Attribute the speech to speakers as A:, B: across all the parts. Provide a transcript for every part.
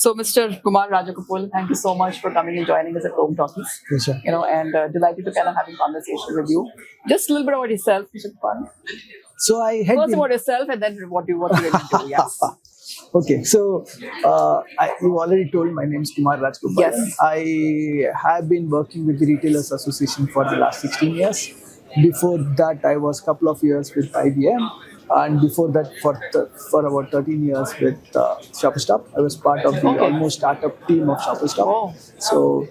A: So, Mr. Kumar Rajagopalan, thank you so much for coming and joining us at Home Talkies.
B: Yes, sir.
A: And delighted to kind of having conversation with you. Just a little bit about yourself, Mr. Kumar.
B: So I had
A: First
B: been,
A: about yourself, and then what you really do. Yes.
B: okay. So you already told my name is Kumar Rajagopalan.
A: Yes.
B: I have been working with the Retailers Association for the last 16 years. Before that, I was a couple of years with IBM, and before that, for about 13 years with Shopper Stop. I was part of the almost startup team of Shopper Stop.
A: Oh.
B: So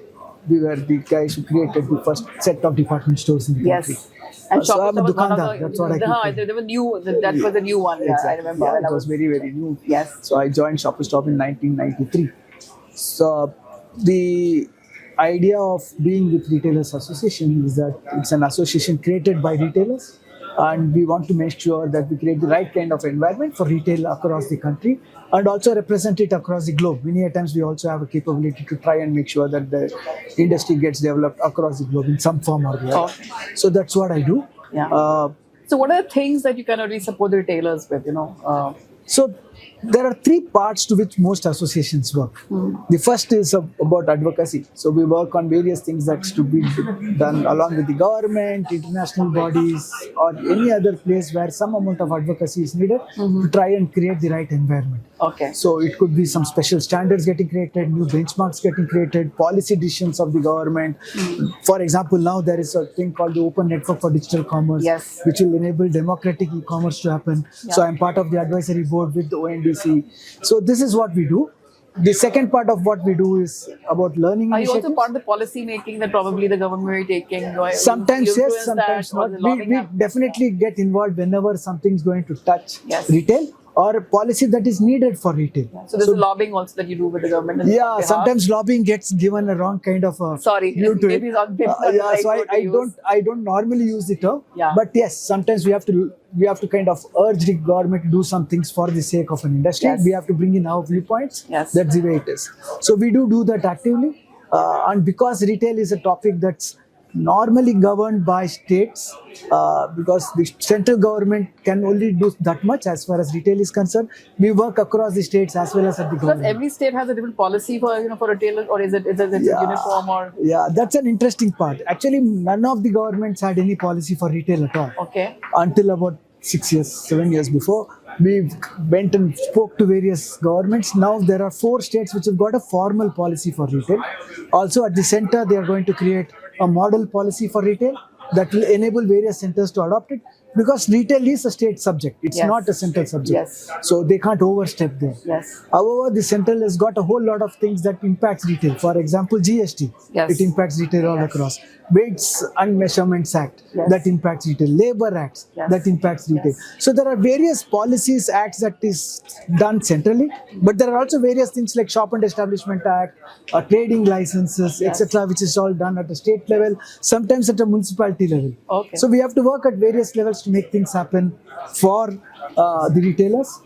B: we were the guys who created the first set of department stores in the country.
A: Yes. And
B: So I'm a
A: Shopper was one of
B: dukandar. That's what I keep
A: they were new. That was a new one. Yeah,
B: Exactly.
A: I remember.
B: Yeah,
A: when
B: it
A: I
B: was very, very new.
A: Yes.
B: So I joined Shopper Stop in 1993. So the idea of being with Retailers Association is that it's an association created by retailers, and we want to make sure that we create the right kind of environment for retail across the country and also represent it across the globe. Many a times we also have a capability to try and make sure that the industry gets developed across the globe in some form or the other. So that's what I do.
A: Yeah. So, what are the things that you kind of really support the retailers with?
B: So there are three parts to which most associations work. The first is about advocacy. So we work on various things that's to be done along with the government, international bodies, or any other place where some amount of advocacy is needed to try and create the right environment.
A: Okay.
B: So it could be some special standards getting created, new benchmarks getting created, policy decisions of the government. For example, now there is a thing called the Open Network for Digital Commerce,
A: Yes.
B: which will enable democratic e-commerce to happen. So I'm part of the advisory board with the ONDC. So this is what we do. The second part of what we do is about learning
A: Are you
B: initiatives.
A: also part of the policy making that probably the government will be taking?
B: Sometimes
A: You
B: yes,
A: influence
B: sometimes
A: that, or
B: not.
A: the
B: We
A: lobbying
B: definitely get involved whenever something's going to touch
A: Yes.
B: retail or a policy that is needed for retail.
A: So there's a lobbying also that you do with the government. on
B: Yeah,
A: behalf.
B: sometimes lobbying gets given a wrong kind of
A: Sorry,
B: view to
A: maybe
B: it.
A: it's not the right
B: So
A: word to use.
B: I don't normally use the term.
A: Yeah.
B: But yes, sometimes we have to kind of urge the government to do some things for the sake of an industry.
A: Yes.
B: We have to bring in our viewpoints.
A: Yes.
B: That's the way it is. So we do that actively, and because retail is a topic that's normally governed by states, because the central government can only do that much as far as retail is concerned. We work across the states as well as at the
A: Because
B: government.
A: every state has a different policy for for retailers, or is it uniform or
B: Yeah, that's an interesting part. Actually, none of the governments had any policy for retail at all
A: okay?
B: until about 7 years before. We went and spoke to various governments. Now there are 4 states which have got a formal policy for retail. Also at the center, they are going to create a model policy for retail that will enable various centers to adopt it, because retail is a state subject. It's
A: Yes.
B: not a central subject.
A: Yes.
B: So they can't overstep there.
A: Yes.
B: However, the central has got a whole lot of things that impacts retail. For example, GST.
A: Yes.
B: It impacts retail all across. Weights and Measurements Act.
A: Yes.
B: That impacts retail. Labor Acts.
A: Yes.
B: That impacts retail. So there are various policies, acts that is done centrally, but there are also various things like Shop and Establishment Act, trading licenses, etc., which is all done at a state level, sometimes at a municipality level.
A: Okay.
B: So we have to work at various levels to make things happen for the retailers.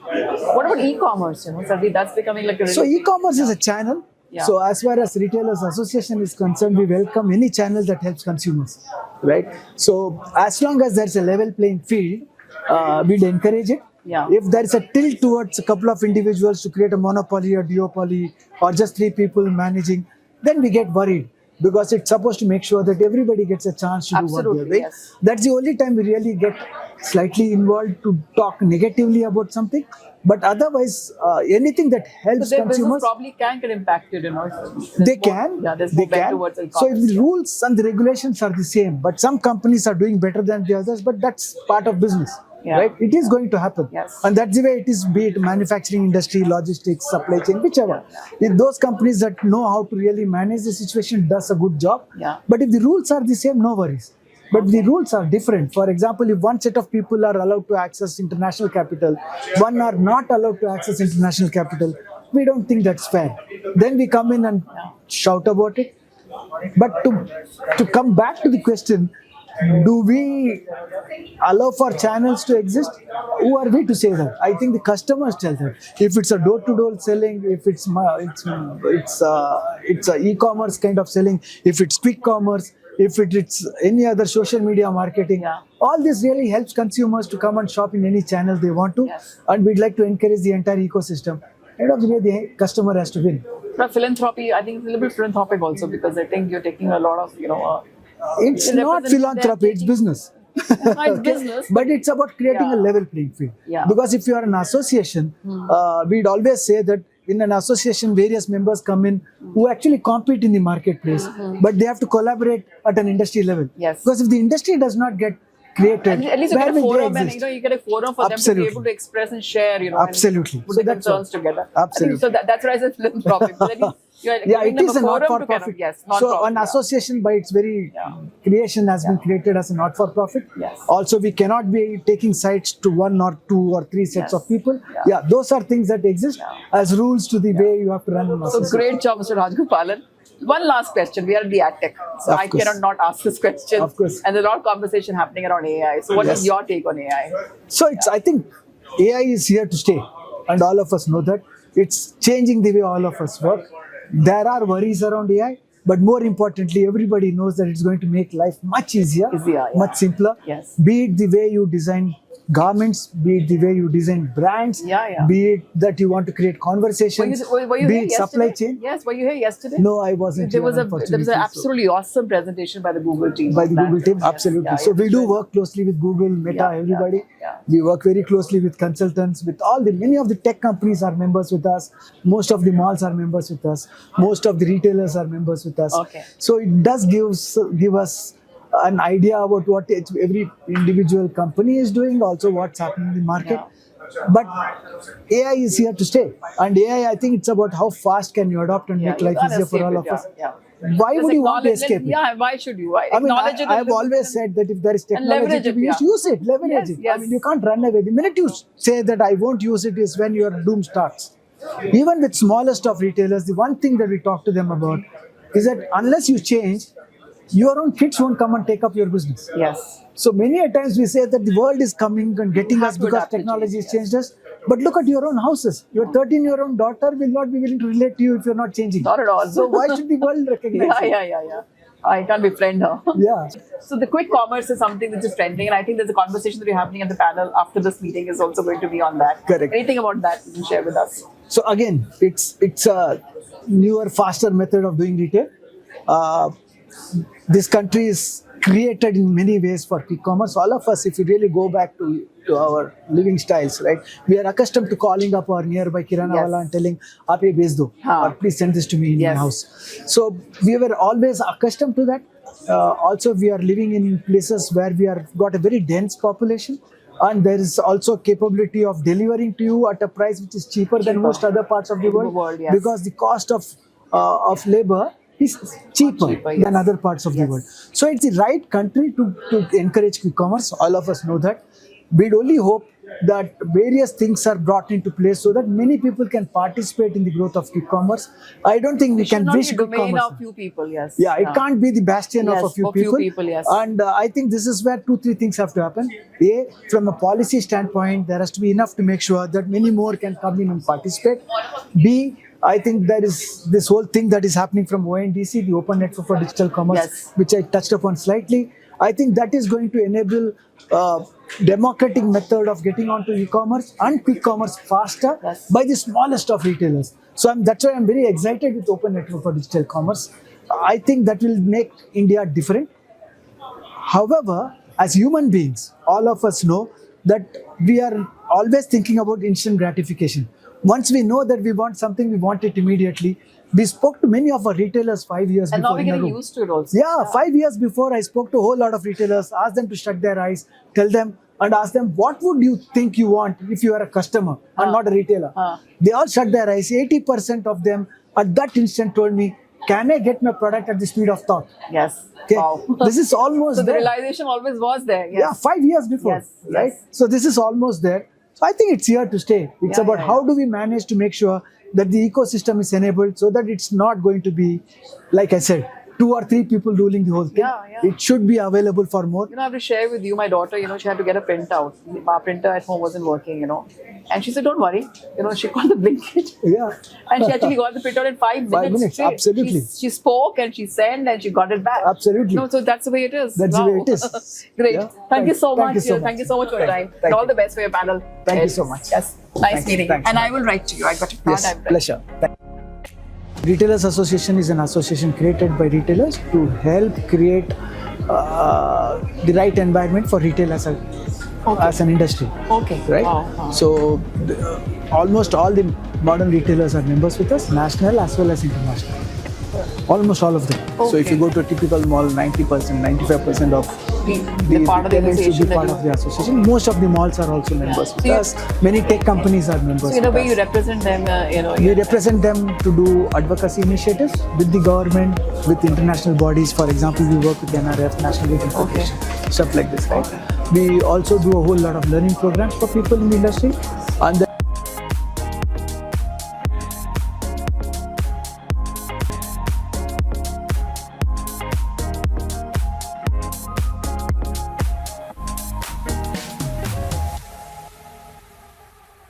A: What about e-commerce? Suddenly that's becoming like a
B: So
A: really
B: e-commerce is a channel.
A: Yeah.
B: So as far as Retailers Association is concerned, we welcome any channel that helps consumers, right? So as long as there's a level playing field, we'd encourage it.
A: Yeah.
B: If there's a tilt towards a couple of individuals to create a monopoly or duopoly or just 3 people managing, then we get worried, because it's supposed to make sure that everybody gets a chance to do what
A: Absolutely,
B: they're doing.
A: yes.
B: That's the only time we really get slightly involved to talk negatively about something. But otherwise, anything that helps
A: their business
B: consumers,
A: probably can get impacted, There's
B: they
A: more-
B: can.
A: Yeah, there's
B: They
A: more bent
B: can.
A: towards
B: So if
A: e-commerce.
B: the rules and the regulations are the same, but some companies are doing better than the others, but that's part of business.
A: Yeah.
B: Right? It is going to happen.
A: Yes.
B: And that's the way it is, be it manufacturing industry, logistics, supply chain, whichever. If those companies that know how to really manage the situation does a good job.
A: Yeah.
B: But if the rules are the same, no worries. But the rules are different. For example, if one set of people are allowed to access international capital, one are not allowed to access international capital, we don't think that's fair. Then we come in and shout about it. But to come back to the question, do we allow for channels to exist? Who are we to say that? I think the customers tell that. If it's a door-to-door selling, if it's a e-commerce kind of selling, if it's quick commerce, if it's any other social media marketing, all this really helps consumers to come and shop in any channel they want to.
A: Yes.
B: And we'd like to encourage the entire ecosystem. End of the day, the customer has to win.
A: But philanthropy, I think it's a little bit philanthropic also, because I think you're taking a lot of,
B: It's not philanthropy, it's business.
A: it's business.
B: But it's about creating a level playing field.
A: Yeah.
B: Because if you are an association, we'd always say that in an association, various members come in who actually compete in the marketplace, but they have to collaborate at an industry level.
A: Yes.
B: Because if the industry does not get created,
A: At least you
B: where
A: get a
B: will they
A: forum, and
B: exist?
A: you get a forum for them to be able to express and share,
B: Absolutely.
A: and put
B: So
A: the
B: that's
A: concerns
B: all.
A: together.
B: Absolutely.
A: I think, so that's why I said philanthropic. But at least you're
B: Yeah,
A: giving
B: it
A: them
B: is a
A: forum to kind
B: not-for-profit.
A: of, yes,
B: So
A: non-profit,
B: an association by its very creation has been created as a not-for-profit.
A: Yes.
B: Also, we cannot be taking sides to one or two or three sets of people. Yeah, those are things that exist as rules to the way you have to run an
A: So
B: association.
A: great job, Mr. Rajagopalan. One last question. We are at the AdTech, so
B: Of
A: I
B: course.
A: cannot not ask this question.
B: Of course.
A: And there's a lot of conversation happening around AI. So what is your take on AI?
B: So I think AI is here to stay, and all of us know that. It's changing the way all of us work. There are worries around AI, but more importantly, everybody knows that it's going to make life much easier, much simpler.
A: Yes.
B: Be it the way you design garments, be it the way you design brands, be it that you want to create conversations,
A: Were you
B: be
A: here
B: it supply
A: yesterday?
B: chain.
A: Yes, were you here yesterday?
B: No, I wasn't.
A: There
B: here,
A: was an
B: unfortunately, so-
A: absolutely awesome presentation by the Google team.
B: by the
A: on that.
B: Google team,
A: Yes,
B: absolutely.
A: yeah,
B: So
A: it
B: we
A: was
B: do
A: very-
B: work closely with Google, Meta, everybody.
A: yeah.
B: We work very closely with consultants, with many of the tech companies are members with us. Most of the malls are members with us. Most of the retailers are members with us.
A: Okay.
B: So it does give us an idea about what every individual company is doing, also what's happening in the market. But AI is here to stay, and AI, I think it's about how fast can you adopt and make
A: you
B: life
A: can't
B: easier for
A: escape
B: all
A: it,
B: of us. Why
A: Just
B: would you want to
A: acknowledge
B: escape it?
A: Yeah, why should you?
B: I mean,
A: Acknowledge it.
B: I've always said that if there is technology
A: leverage
B: to
A: it,
B: be used, use it, leverage
A: Yes,
B: it. I
A: yes.
B: mean, you can't run away. The minute you say that I won't use it is when your doom starts. Even with smallest of retailers, the one thing that we talk to them about is that unless you change, your own kids won't come and take up your business.
A: Yes.
B: So many a times we say that the world is coming and getting
A: You
B: us
A: have to
B: because
A: adapt to
B: technology
A: change,
B: has changed us. But look at your own houses. Your 13-year-old daughter will not be willing to relate to you if you're not changing.
A: Not at all.
B: So why should the world recognize it?
A: Yeah. I can't befriend her.
B: Yeah.
A: So the quick commerce is something which is trending, and I think there's a conversation that we're having at the panel after this meeting is also going to be on that.
B: Correct.
A: Anything about that you can share with us?
B: So again, it's a newer, faster method of doing retail. This country is created in many ways for quick commerce. All of us, if you really go back to our living styles, right? We are accustomed to calling up our nearby kirana wala and telling, "Aap ye bhej do," or "Please send this to me in my house." So we were always accustomed to that. Also, we are living in places where we are got a very dense population. And there is also capability of delivering to you at a price which is cheaper than most other parts of the world, because the cost of labor is cheaper than other parts of the world. So it's the right country to encourage quick commerce. All of us know that. We'd only hope that various things are brought into place so that many people can participate in the growth of quick commerce. I don't think we can wish quick commerce.
A: Of few people, yes.
B: Yeah, it can't be the bastion of a few people.
A: Yes.
B: And I think this is where 2-3 things have to happen. A, from a policy standpoint, there has to be enough to make sure that many more can come in and participate. B, I think there is this whole thing that is happening from ONDC, the Open Network for Digital Commerce, which I touched upon slightly. I think that is going to enable democratic method of getting onto e-commerce and quick commerce faster by the smallest of retailers. So that's why I'm very excited with Open Network for Digital Commerce. I think that will make India different. However, as human beings, all of us know that we are always thinking about instant gratification. Once we know that we want something, we want it immediately. We spoke to many of our retailers 5 years before.
A: And now we're getting used to it also.
B: Yeah, 5 years before, I spoke to a whole lot of retailers, asked them to shut their eyes, tell them and ask them, what would you think you want if you are a customer and not a retailer? They all shut their eyes. 80% of them at that instant told me, can I get my product at the speed of thought?
A: Yes.
B: Okay.
A: Wow.
B: This is almost
A: So the
B: there.
A: realization always was there. Yes.
B: Yeah, 5 years before. Right? So this is almost there. So I think it's here to stay. It's about how do we manage to make sure that the ecosystem is enabled so that it's not going to be, like I said, 2 or 3 people ruling the whole thing. It should be available for more.
A: I have to share with you, my daughter, she had to get a printout. Our printer at home wasn't working, And she said, don't worry. She called the Blinkit.
B: Yeah.
A: And she actually got the printout in 5 minutes.
B: 5 minutes,
A: straight.
B: absolutely.
A: She spoke and she sent and she got it back.
B: Absolutely.
A: So that's the way it is.
B: That's the way it is.
A: Great.
B: Yeah.
A: Thank you so much.
B: Thank you so much
A: for your time. And all the best for your panel.
B: Thank you so much.
A: Yes. Nice meeting you.
B: Thanks.
A: And I will write to you. I got your card.
B: Yes, pleasure. Retailers Association is an association created by retailers to help create the right environment for retail as an industry.
A: Okay.
B: Right?
A: Wow.
B: So almost all the modern retailers are members with us, national as well as international. Almost all of them. So if you go to a typical mall, 90%, 95% of
A: the part of the
B: tenants
A: association
B: should be
A: that
B: part
A: you-
B: of the association. Most of the malls are also members with
A: So you-
B: us. Many tech companies are members
A: So in a
B: with
A: way,
B: us.
A: you represent them.
B: We represent them to do advocacy initiatives with the government, with international bodies. For example, we work with NRF, National Retail Federation, stuff like this, right? We also do a whole lot of learning programs for people in the industry. And